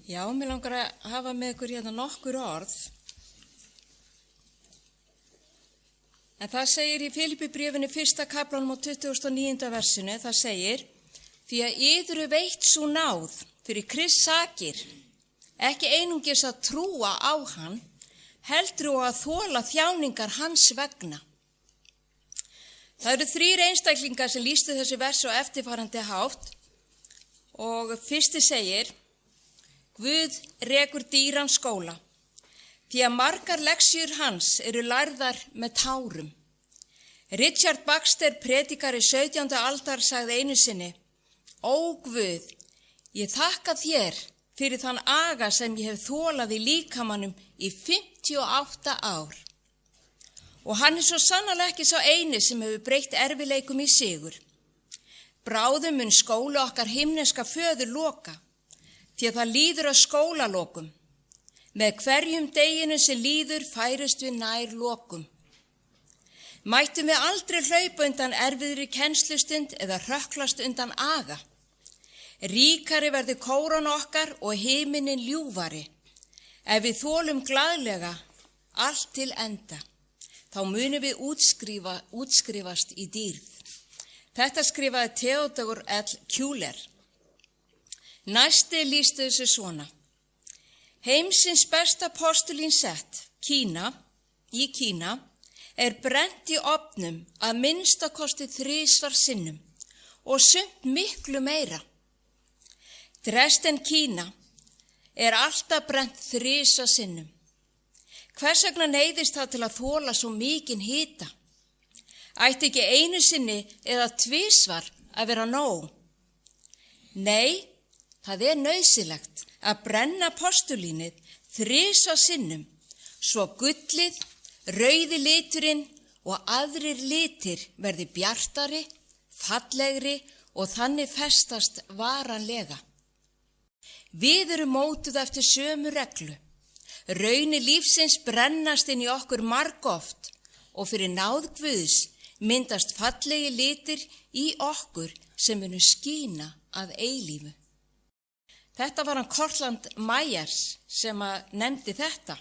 Já, mér langar að hafa með ykkur hérna nokkur orð. En það segir í Filippibréfinu 1. kaflanum á 29. versinu, það segir: Því að yður er veitt sú náð fyrir Krists sakir, ekki einungis að trúa á hann, heldur og að þola þjáningar hans vegna. Það eru 3 einstaklingar sem lýstu þessu versi á eftirfarandi hátt og fyrsti segir: Guð rekur dýran skóla, því að margar lexjur hans eru lærðar með tárum. Richard Baxter, predikari 17. aldar, sagði einu sinni: Ó Guð, ég þakka þér fyrir þann aga sem ég hef þolað í líkamannum í 58 ár. Og hann er svo sannarlega ekki sá eini sem hefur breytt erfileikum í sigur. Bráðum mun skóli okkar himneska föður loka, því að það líður að skólalokum. Með hverjum deginu sem líður færust við nær lokum. Mættum við aldrei hlaupa undan erfiðri kennslustund eða hrökklast undan aga. Ríkari verður kóran okkar og himinin ljúfari. Ef við þolum glaðlega allt til enda, þá munum við útskrifast í dýrð. Þetta skrifaði Theodor L. Kjúler. Næsti lýsti þessu svona: Heimsins besta postulín sett, Kína, er brennt í ofnum að minnstakosti 3 sinnum og sumt miklu meira. Dresden, Kína, er alltaf brennt 3 sinnum. Hvers vegna neyðist það til að þola svo mikinn hita? Ætti ekki einu sinni eða 2 að vera nóg? Nei, það er nauðsynlegt að brenna postulínið 3 sinnum, svo gullið, rauði liturinn og aðrir litir verði bjartari, fallegri og þannig festast varanlega. Við erum mótuð eftir sömu reglu. Raunir lífsins brennast inn í okkur margoft og fyrir náð Guðs myndast fallegi litir í okkur sem munu skína að eilífu. Þetta var hann Cortland Myers sem nefndi þetta.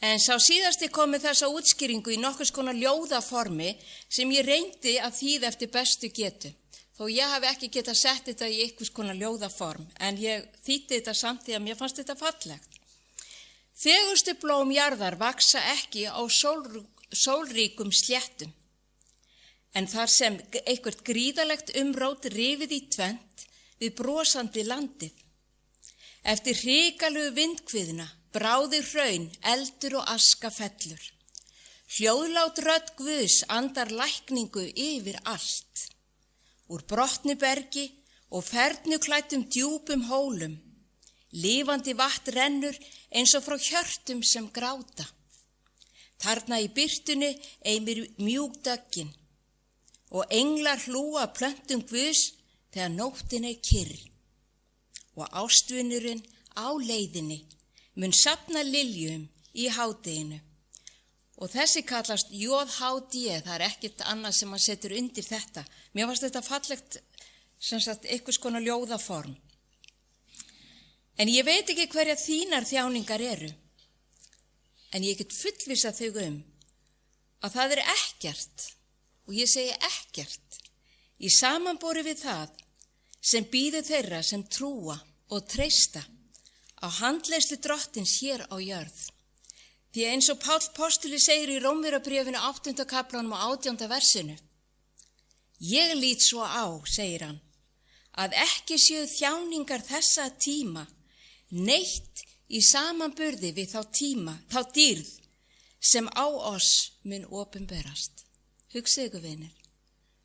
En sá síðasti kom með þessa útskýringu í nokkurs konar ljóðaformi sem ég reyndi að þýða eftir bestu getu. Þó ég hafi ekki getað sett þetta í einhvers konar ljóðaform, en ég þýddi þetta samt því að mér fannst þetta fallegt. Fegurstu blóm jarðar vaksa ekki á sólríkum sléttum, en þar sem eitthvert gríðalegt umrót rifið í tvennt við brosandi landið. Eftir hrikalegu vindhviðna bráði hraun, eldur og aska fellur. Hljóðlát rödd Guðs andar lækningu yfir allt. Úr brotnu bergi og fernuklæddum djúpum hólum, lifandi vatn rennur eins og frá hjörtum sem gráta. Þarna í birtunni eimir mjúkdöggin og englar hlúa plöntum Guðs þegar nóttin er kyrr. Og ástvinurinn á leiðinni mun safna liljum í hádeginu. Og þessi kallast JHD, það er ekkert annað sem maður setur undir þetta. Mér fannst þetta fallegt, sem sagt, einhvers konar ljóðaform. En ég veit ekki hverja þínar þjáningar eru. En ég get fullvissað þau að það er ekkert, og ég segi ekkert, í samanborið við það sem bíður þeirra sem trúa og treysta á handleiðslu drottins hér á jörð. Því eins og Páll postuli segir í Rómverjabréfinu 8. kaflanum á 18. versinu: Ég lít svo á, segir hann, að ekki séu þjáningar þessa tíma neitt í samanburði við þá dýrð sem á oss mun opinberast. Hugsið ykkur, vinir.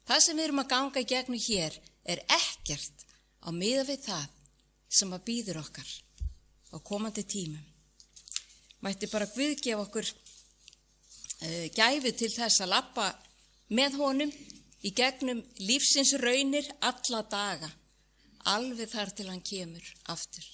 Það sem við erum að ganga í gegnum hér er ekkert á miða við það sem að bíður okkar á komandi tímum. Mætti bara Guð gefa okkur gæfu til þess að labba með honum í gegnum lífsins raunir alla daga, alveg þar til hann kemur aftur.